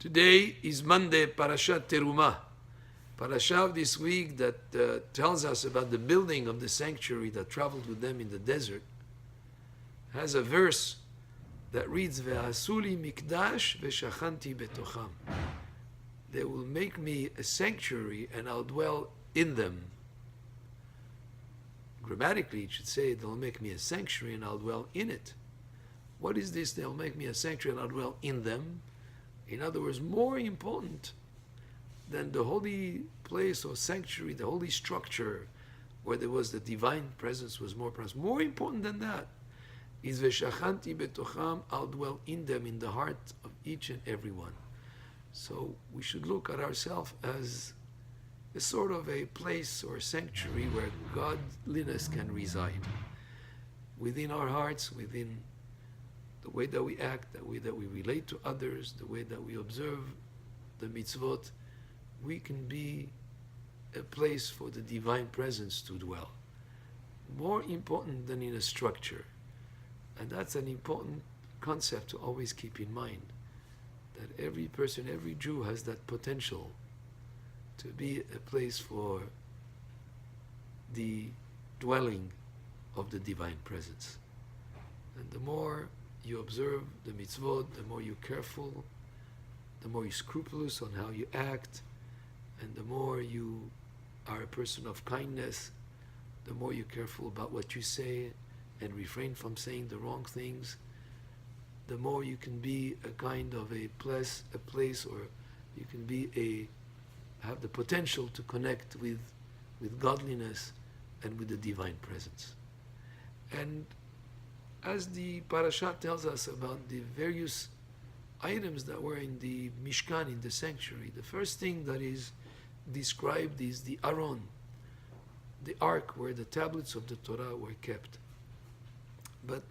Today is Monday, Parashat Terumah. Parasha of this week that tells us about the building of the sanctuary that traveled with them in the desert has a verse that reads, Ve'asuli mikdash ve'shachanti betocham. They will make me a sanctuary and I'll dwell in them. Grammatically, it should say, they'll make me a sanctuary and I'll dwell in it. What is this? They'll make me a sanctuary and I'll dwell in them. In other words, more important than the holy place or sanctuary, the holy structure where there was the divine presence was more present. More important than that is Veshachanti betocham, I'll dwell in them, in the heart of each and every one. So we should look at ourselves as a sort of a place or sanctuary where godliness can reside. Within our hearts, within the way that we act, the way that we relate to others, the way that we observe the mitzvot, we can be a place for the divine presence to dwell. More important than in a structure. And that's an important concept to always keep in mind, that every person, every Jew has that potential to be a place for the dwelling of the divine presence. And the more you observe the mitzvot, the more you're careful, the more you're scrupulous on how you act, and the more you are a person of kindness, the more you're careful about what you say and refrain from saying the wrong things, the more you can be a kind of a place, or you can be have the potential to connect with godliness and with the divine presence. And as the parasha tells us about the various items that were in the Mishkan, in the sanctuary, the first thing that is described is the Aron, the ark where the tablets of the Torah were kept. But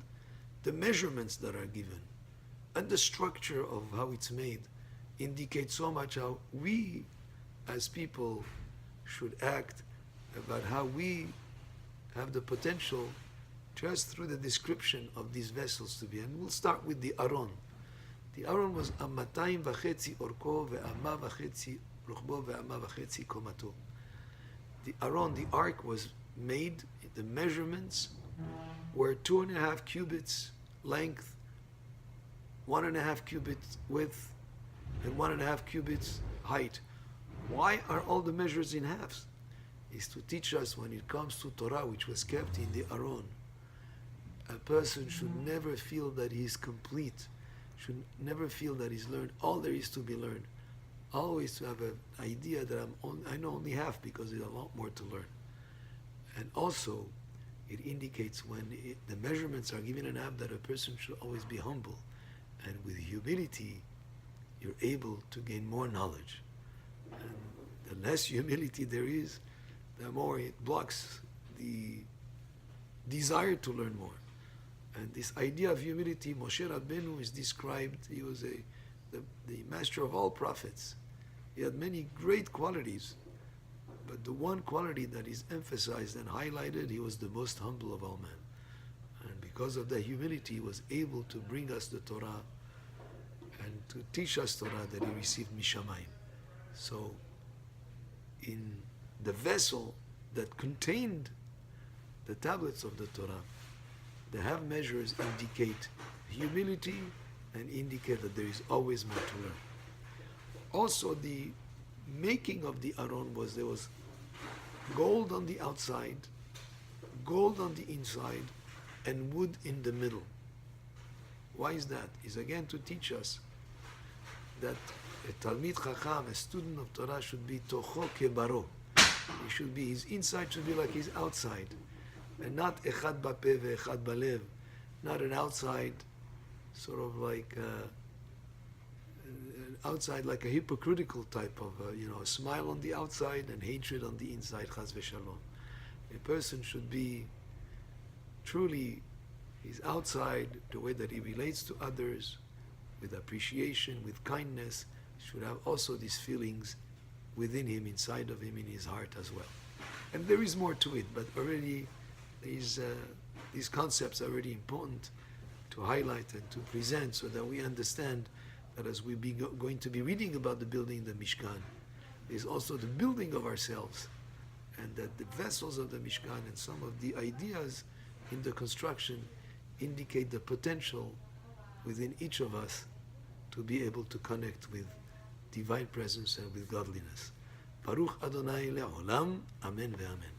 the measurements that are given and the structure of how it's made indicate so much how we as people should act, about how we have the potential just through the description of these vessels to be. And we'll start with the Aron. The Aron was amatayim v'chetzi orko ve'ama v'chetzi ruchbo ve'ama v'chetzi komato. The Aron, the ark, was made, the measurements were 2.5 cubits length, 1.5 cubits width, and 1.5 cubits height. Why are all the measures in halves? Is to teach us when it comes to Torah, which was kept in the Aron, a person should never feel that he is complete, should never feel that he's learned all there is to be learned. Always to have an idea that I know only half, because there's a lot more to learn. And also, it indicates when the measurements are given in half, that a person should always be humble. And with humility, you're able to gain more knowledge. And the less humility there is, the more it blocks the desire to learn more. And this idea of humility, Moshe Rabbeinu is described, he was the master of all prophets. He had many great qualities, but the one quality that is emphasized and highlighted, he was the most humble of all men. And because of that humility, he was able to bring us the Torah and to teach us Torah that he received Mishamayim. So, in the vessel that contained the tablets of the Torah, the half measures indicate humility and indicate that there is always more to learn. Also, the making of the Aron was, there was gold on the outside, gold on the inside, and wood in the middle. Why is that? Is again to teach us that a Talmid Chacham, a student of Torah, should be tocho kebaro. He should be, his inside should be like his outside, and not echad bapeh ve'echad balev, not an outside sort of like an outside like a hypocritical type of a smile on the outside and hatred on the inside, chas v'shalom. A person should be truly his outside, the way that he relates to others, with appreciation, with kindness, should have also these feelings within him, inside of him, in his heart as well. And there is more to it, but already these concepts are already important to highlight and to present, so that we understand that as we be going to be reading about the building the Mishkan, is also the building of ourselves, and that the vessels of the Mishkan and some of the ideas in the construction indicate the potential within each of us to be able to connect with divine presence and with godliness. Baruch Adonai le'olam, amen ve'amen.